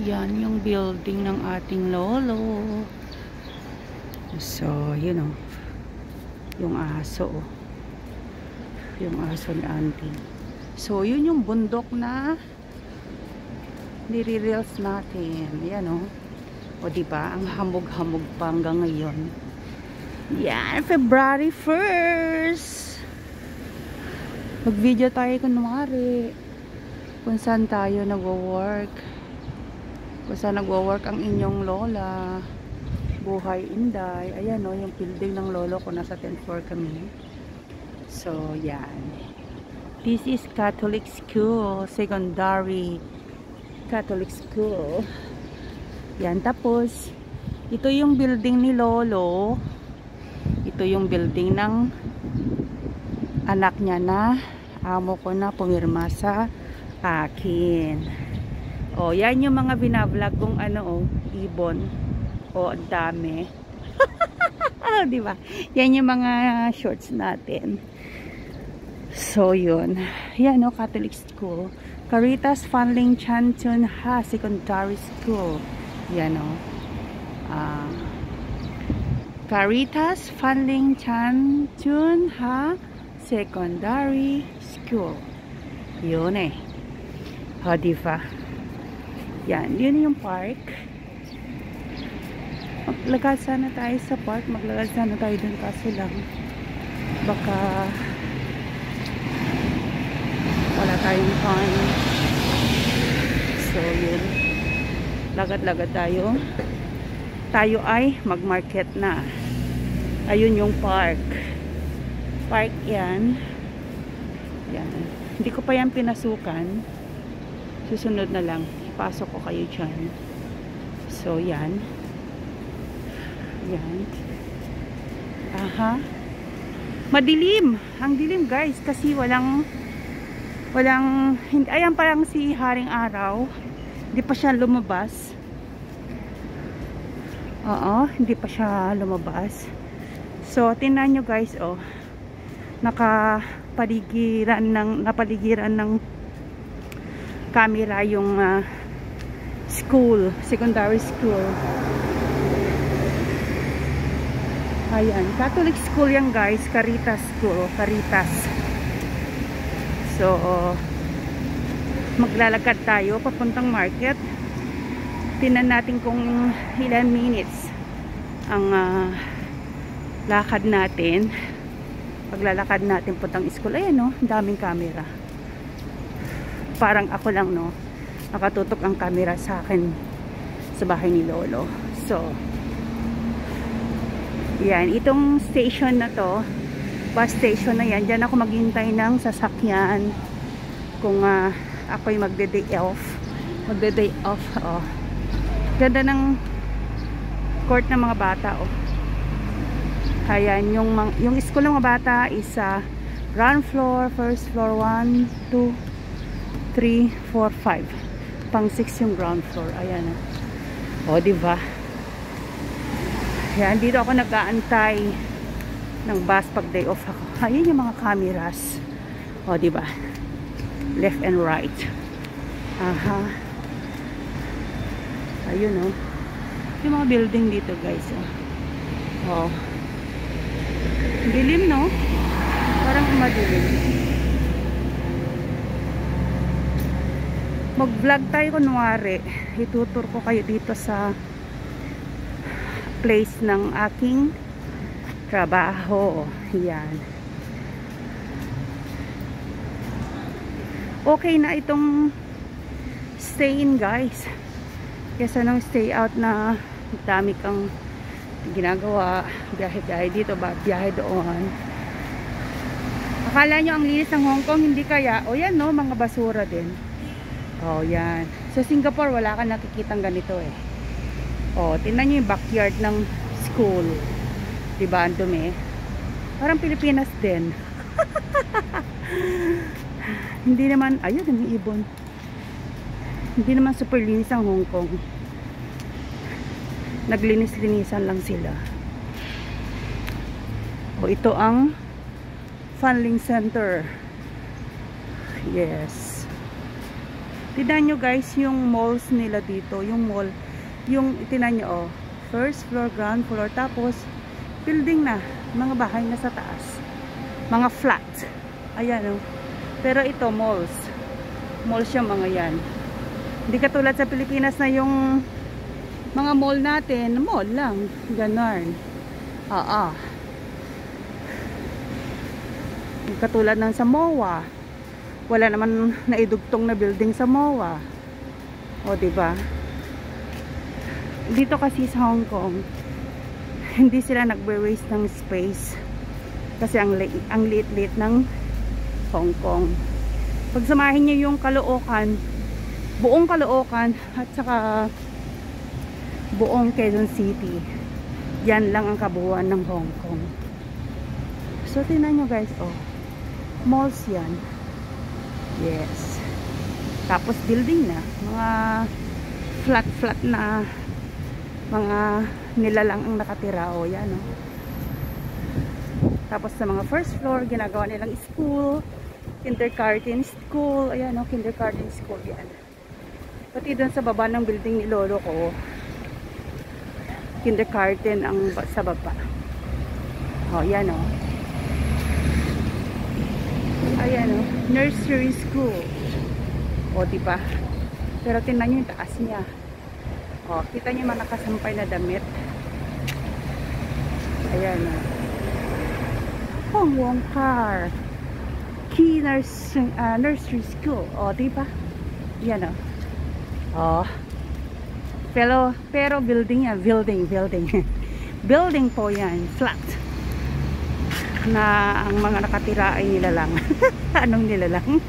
Yan yung building ng ating lolo. So, you know, yung aso. Yung aso ni auntie. So, yun yung bundok na nire-reels natin. Yan o. O diba? Ang hamog-hamog pa hanggang ngayon. Yan, February 1st. Mag-video tayo kunwari. Kung saan tayo nagwo-work. Kung saan nagwo-work ang inyong lola. Buhay Inday. Ayan o, yung building ng lolo ko. Nasa 10th floor kami. So, yan. This is Catholic School. Secondary Catholic School. Yan, tapos ito yung building ni lolo. Ito yung building ng anak niya na amo ko na pumirma sa akin. O, yan yung mga binablog kong ano, ibon. O, ang dami. Diba? Yan yung mga shorts natin. So, yun. Yan o, Catholic School. Caritas Fanling Chantun Ha Secondary School. Yan o. Caritas Fanling Chantun Ha Secondary School. Yun eh. O, diba? Yan. Yun yung park. Maglagay sana tayo sa park. Maglagay sana tayo dun. Kaso lang, baka wala tayong time. So, yun. Lagad-lagad tayo. Tayo ay mag-market na. Ayun yung park. Park yan. Yan. Hindi ko pa yan pinasukan. Susunod na lang. Ipasok ko kayo dyan. So, yan. Yan. Aha. Madilim. Ang dilim, guys. Kasi walang ayan parang si Haring Araw. Hindi pa siya lumabas. Oo, hindi pa siya lumabas. So, tingnan nyo guys, oh. Napaligiran ng camera yung school, secondary school. Ayan, Catholic school yan guys, Caritas School, Caritas. So, maglalakad tayo papuntang market. Tingnan natin kung ilan minutes ang lakad natin. Paglalakad natin puntang school. Ayan no, daming camera. Parang ako lang no, nakatutok ang camera sa akin sa bahay ni lolo. So, yan, itong station na to, bus station na yan, dyan ako maghintay ng sasakyan kung ako'y magde-day off. Magde-day off, oh. Ganda ng court ng mga bata, oh. Ayan, yung school ng mga bata is ground floor, first floor, 1, 2, 3, 4, 5. Pang 6 yung ground floor. Ayan, oh. O, diba? Ayan, dito ako nag-aantay ng bus pag day off ako. Ayan yung mga cameras. O, diba? Left and right. Aha. Ayun, oh. Yung mga building dito, guys, oh. Oh. Dilim, no? Parang madilim. Mag-vlog tayo kunwari. Itutur ko kayo dito sa place ng aking trabaho. Yan. Okay na itong stay in guys. Kesa nang stay out na dami kang ginagawa. Biyahe-biyahe dito ba? Biyahe doon. Akala nyo ang linis ng Hong Kong, hindi kaya? O yan no, mga basura din. O yan. Sa Singapore wala ka nakikitang ganito eh. O, tingnan nyo yung backyard ng school. Diba, ang dumi? Parang Pilipinas din. Hindi naman, ayun, ang ibon. Hindi naman super linis ang Hong Kong. Naglinis-linisan lang sila. O, ito ang Fanling Center. Yes. Tignan nyo guys, yung malls nila dito. Yung mall. Yung, tignan nyo, oh. First floor, ground floor. Tapos, building na. Mga bahay na sa taas. Mga flat. Ayan, oh. Pero ito, malls. Malls yung mga yan. Hindi katulad sa Pilipinas na yung mga mall natin. Mall lang. Ganon. Katulad ng sa MOA. Wala naman naidugtong na building sa MOA. O, diba? Dito kasi sa Hong Kong, hindi sila nagbe-waste ng space. Kasi ang liit-liit ng Hong Kong. Pagsamahin niyo yung Caloocan, buong Caloocan, at saka buong Quezon City. Yan lang ang kabuuan ng Hong Kong. So, tingnan nyo guys, oh. Malls yan. Yes. Tapos building na. Mga flat na mga nilalang ang nakatira. O yan o. Tapos sa mga first floor, ginagawa nilang school. Kindergarten school. Ayan o, kindergarten school yan. Pati doon sa baba ng building ni lolo ko, kindergarten ang sa baba. O yan o. Ayan o, nursery school. O, diba? Pero tingnan nyo yung taas niya. O, kita nyo mga nakasampay na damit. Ayan o. Hong Wong Car. Key nursery school. O, diba? Ayan o. O. Pero building yan. Building. Building po yan. Flat. Na ang mga nakatira ay nilalang. Anong nilalang?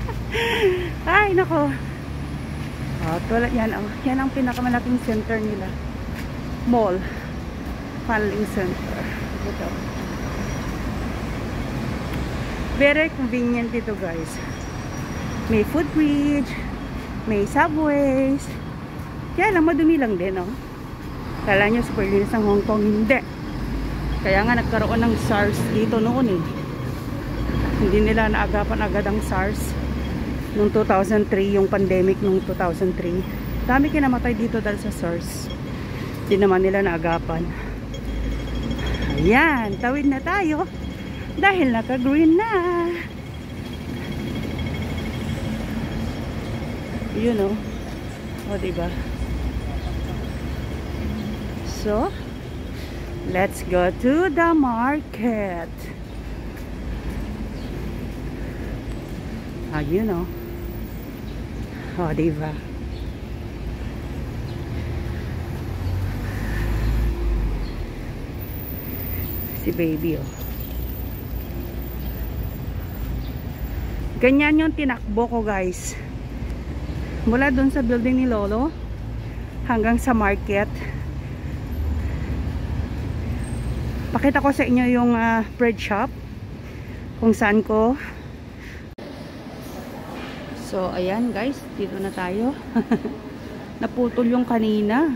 Ay, nako. Oh, tulad yan. Oh. Yan ang pinakamalaking center nila. Mall. Funling center. Ito. Very convenient dito guys. May footbridge. May subways. Kaya lang, madumi lang din. Oh. Kala nyo super linis ng Hong Kong. Hindi. Kaya nga nagkaroon ng SARS dito noon eh. Hindi nila naagapan agad ang SARS noong 2003, yung pandemic noong 2003. Dami kinamatay dito dahil sa SARS. Hindi naman nila naagapan. Ayan, tawid na tayo dahil naka-green na. Yun o. O, diba? So, let's go to the market. Ayun o. O, diba? Si baby o. Ganyan yung tinakbo ko guys. Mula dun sa building ni lolo hanggang sa market. Pakita ko sa inyo yung bread shop kung saan ko. So ayan guys, dito na tayo. Naputol yung kanina.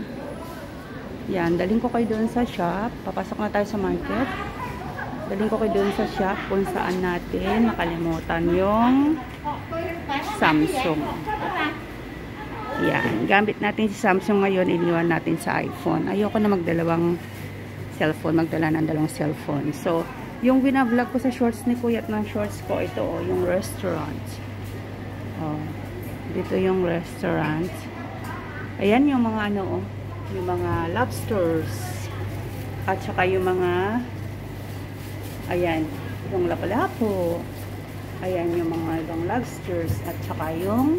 Yan, daling ko kayo doon sa shop. Papasok na tayo sa market. Daling ko kayo doon sa shop kung saan natin nakalimutan yung Samsung. Yan, gamit natin si Samsung ngayon, iniwan natin sa iPhone. Ayoko na magdalawang cellphone, magdala ng dalawang cellphone. So, yung binavlog ko sa shorts ni Kuya at ng shorts ko, ito oh, yung restaurant. Oh, dito yung restaurant. Ayan yung mga ano oh, yung mga lobsters. At saka yung mga, ayan, yung lapu-lapu. Ayan yung mga long lobsters. At saka yung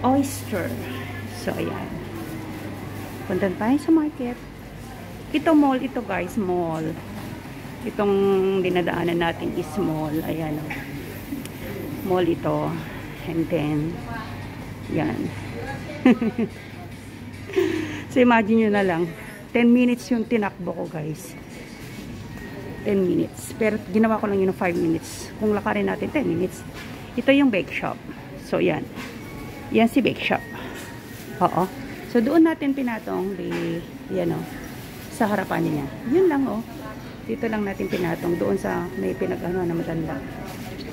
oyster. So, ayan. Punta tayo sa market. Ito mall, ito guys, mall. Itong dinadaanan natin is mall. Ayan o. Mall ito. And then, yan. So, imagine nyo na lang. 10 minutes yung tinakbo ko guys. 10 minutes. Pero ginawa ko lang yun 5 minutes. Kung lakarin natin, 10 minutes. Ito yung bake shop. So, yan. Yan si bake shop. Oo. So, doon natin pinatong. Yan o. Sa harapan niya. Yun lang oh. Dito lang natin pinatong. Doon sa may pinag-ano na matanda.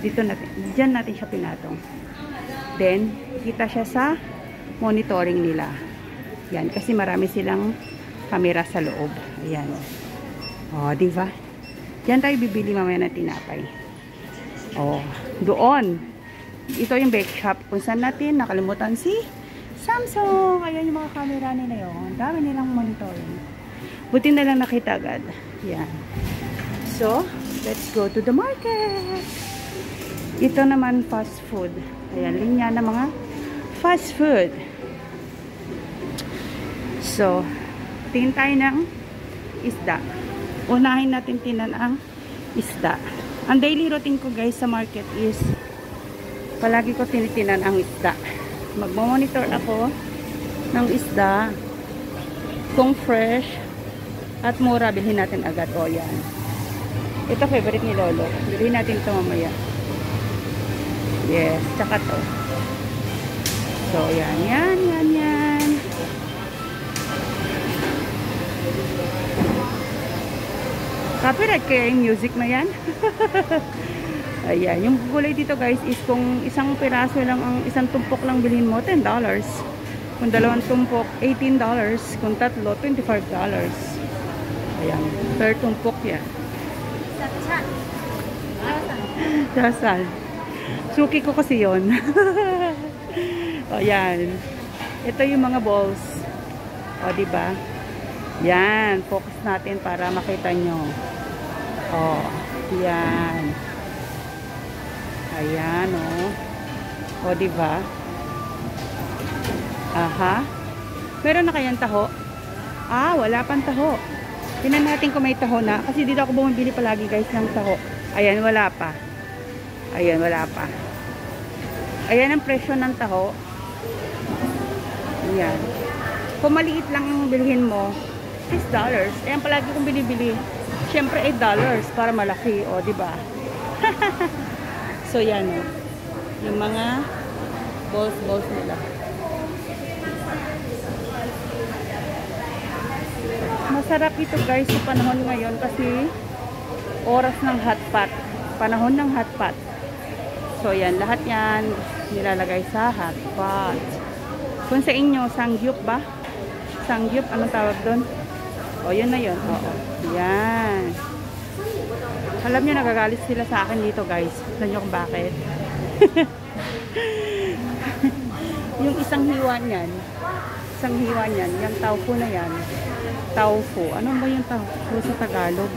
Dito natin. Diyan natin siya pinatong. Then, Kita siya sa monitoring nila. Yan, kasi marami silang camera sa loob. Ayan. O, diba? Yan tayo bibili mamaya ng tinapay. O, doon. Ito yung bake shop. Kung saan natin nakalimutan si Samsung. Ayan yung mga camera nila yun. Dami nilang monitoring. Buti na lang nakita agad. Yan. So, let's go to the market. Ito naman fast food. Ayan, linya ng mga fast food. So, tingin tayo ng isda. Unahin natin tinan ang isda. Ang daily routine ko guys sa market is palagi ko tinitinan ang isda. Magmamonitor ako ng isda kung fresh at mura, bilhin natin agad. O yan. Ito favorite ni Lolo. Bilhin natin ito mamaya. Yes, tsaka to. So yan, yan. Copyright kaya yung music na yan. Ayan, yung gulay dito guys is kung isang piraso lang, ang isang tumpok lang bilhin mo, $10. Kung dalawang tumpok, $18. Kung tatlo, $25. Ayan, per tumpok yan. Dasal. Suki ko kasi yun. O yan. Ito yung mga balls. O diba? Yan, focus natin para makita nyo. Oh, yan. Ayan, oh. O, diba? Aha. Meron na kayang taho? Ah, wala pang taho. Tingnan natin kung may taho na. Kasi dito ako bumibili palagi, guys, ng taho. Ayan, wala pa. Ayan, wala pa. Ayan ang presyo ng taho. Ayan. Kung maliit lang yung bilhin mo, $6. Ayan, palagi kong binibili. Siyempre, $8 para malaki. O, diba? So, yan, o. Yung mga balls nila. Masarap ito, guys, sa panahon ngayon kasi oras ng hot pot. Panahon ng hot pot. So, yan. Lahat yan nilalagay sa hot pot. Kung sa inyo, sangyup ba? Sangyup, anong tawag doon? O, yun na yun. Oo. Yan. Alam nyo, nagagalit sila sa akin dito, guys. Alam nyo kung bakit? Yung isang hiwa niyan, yung tofu na yan. Tofu. Ano ba yung tofu sa Tagalog?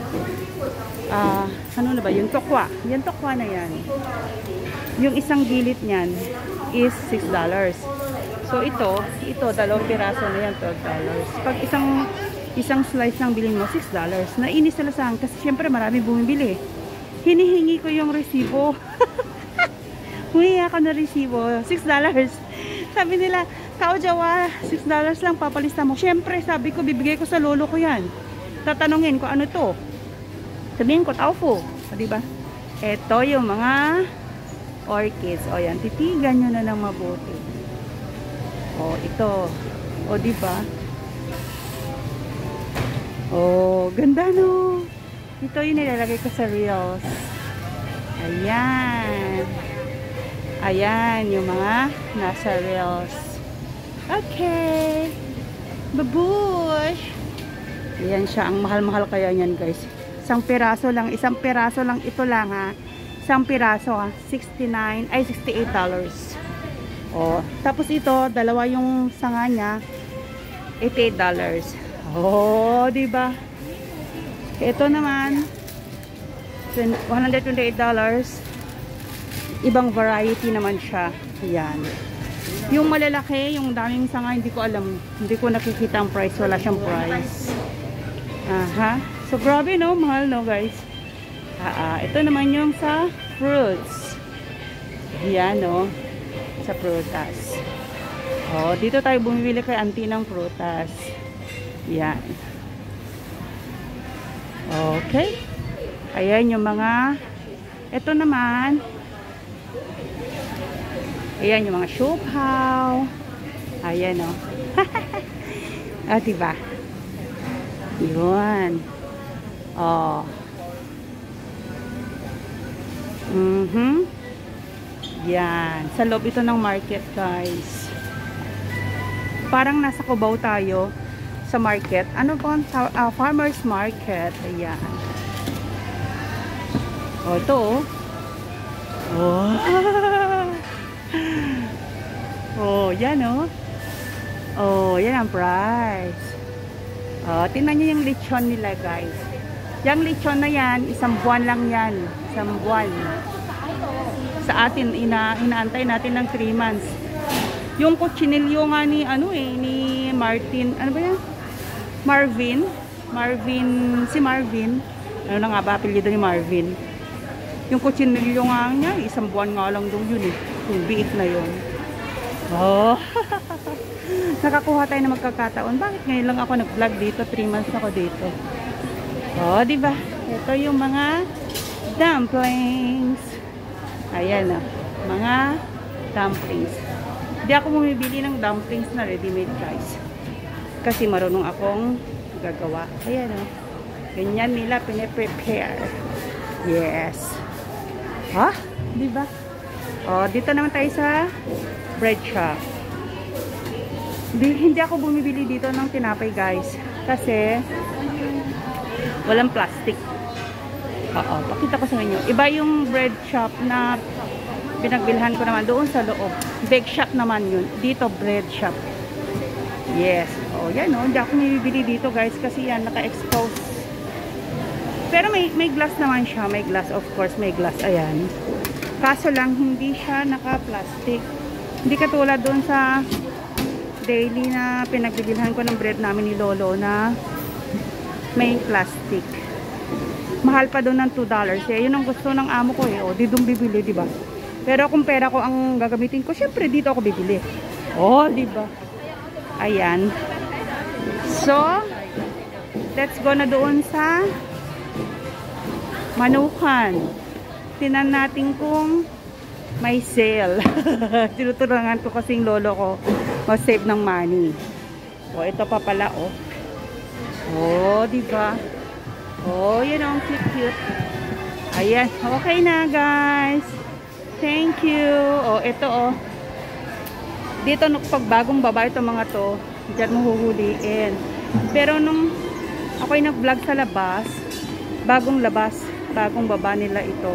Ano na ba? Yung tokwa. Yung tokwa na yan. Yung isang gilit niyan is $6. So, ito, dalawang piraso na yan, $12. Pag isang slice ng bilhin mo, $6. Nainis sila sa akin kasi syempre marami bumibili. Hinihingi ko yung resibo. Huwi ako na resibo, $6. Sabi nila, Kao Jawa, $6 lang papalista mo. Syempre, sabi ko, bibigay ko sa lolo ko yan. Tatanungin ko, ano to? Sabihin ko, tofu. O, diba? Ito yung mga orchids. O, yan. Titigan nyo na ng mabuti. O, ito. O, diba? Oh, ganda no. Ito yung nilalagay ko sa reels. Ayan. Ayan yung mga nasa reels. Okay. Babush. Ayan siya. Ang mahal-mahal kaya yan, guys. Isang piraso lang ito lang ha. Isang piraso ha. $68. Oh, tapos ito, dalawa yung sanga niya. $88. Oh, diba? Ito naman $128. Ibang variety naman siya. Ayan. Yung malalaki, yung daming sanga, hindi ko alam. Hindi ko nakikita ang price. Wala siyang price. Aha. So, grabe no? Mahal no, guys? Ito naman yung sa fruits. Ayan no? Sa prutas. Oh, dito tayo bumibili kay auntie ng prutas. Yan. Okay. Ayan yung mga ito naman. Ayan yung mga siopaw. Ayan o. Oh. Diba? Yun. Oh. Yan. Sa loob ito ng market, guys. Parang nasa Cubao tayo sa market. Ano po ang farmer's market. Ayan. O, ito oh. Oh. Oh, yan oh. Oh, yan ang price. Oh, tingnan niyo yung lechon nila, guys. Yung lechon na yan, isang buwan lang yan. Isang buwan. Sa atin, inaantay natin ng 3 months. Yung kutsinilyo nga ni, ni Martin, ano ba yan? Si Marvin. Ano na nga ba, apelyido ni Marvin? Yung kutsinilyo nga niya, isang buwan nga lang doon yun eh. Yung biik na yun. Oh, nakakuha tayo na magkakataon. Bakit ngayon lang ako nag-vlog dito? 3 months ako dito. Oh, diba? Ito yung mga dumplings. Ayan oh, mga dumplings. Hindi ako bumibili ng dumplings na ready-made, guys. Kasi marunong akong gagawa. Ayan oh. Ganyan nila pine-prepare. Yes. Ha? Diba? Oh, dito naman tayo sa bread shop. Hindi ako bumibili dito ng tinapay, guys. Kasi walang plastic. Oo, pakita ko sa inyo. Iba yung bread shop na pinagbilhan ko naman doon sa loob. Bake shop naman yun. Dito, bread shop. Yes. Oh, yan oh. Hindi ako bumibili dito, guys. Kasi yan, naka-expose. Pero may glass naman siya. May glass, of course. May glass. Ayan. Kaso lang, hindi siya naka-plastic. Hindi katulad doon sa daily na pinagbibilhan ko ng bread namin ni Lolo na may plastic. Mahal pa doon ng $2. Eh, yun ang gusto ng amo ko eh. O, di doon bibili, di ba? Pero kung pera ko ang gagamitin ko, syempre dito ako bibili. O, di ba? Ayan. So, let's go na doon sa Manukan. Tinan natin kung may sale. Tinuturangan ko kasing lolo ko mag-save ng money. O, ito pa pala, oh. Oh, diba? Oh, yun ang cute. Ayan. Okay na, guys. Thank you. Oh, ito, oh. Dito, pag bagong baba ito mga to, dyan mo huhuliin. Pero nung ako'y nag-vlog sa labas, bagong baba nila ito.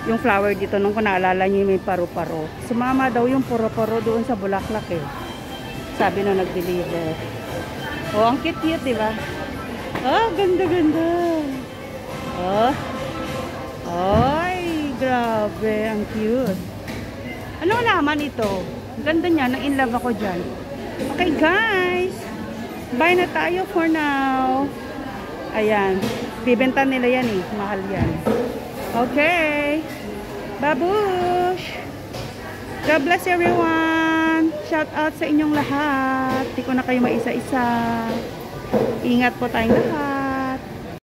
Yung flower dito, nung kung naalala nyo may paru-paro. Sumama daw yung puro-paro doon sa bulaklak eh. Sabi na nag-deliver. Oh, ang cute-cute, diba? Oh, ganda-ganda. Oh. Ay, grabe. Ang cute. Anong laman ito? Ganda niya. Na-inlove ako dyan. Okay, guys. Bye na tayo for now. Ayan. Bibenta nila yan eh. Mahal yan. Okay. Babush! God bless everyone! Shout out sa inyong lahat. Di ko na kayo maisa-isa. Ingat po tayong lahat.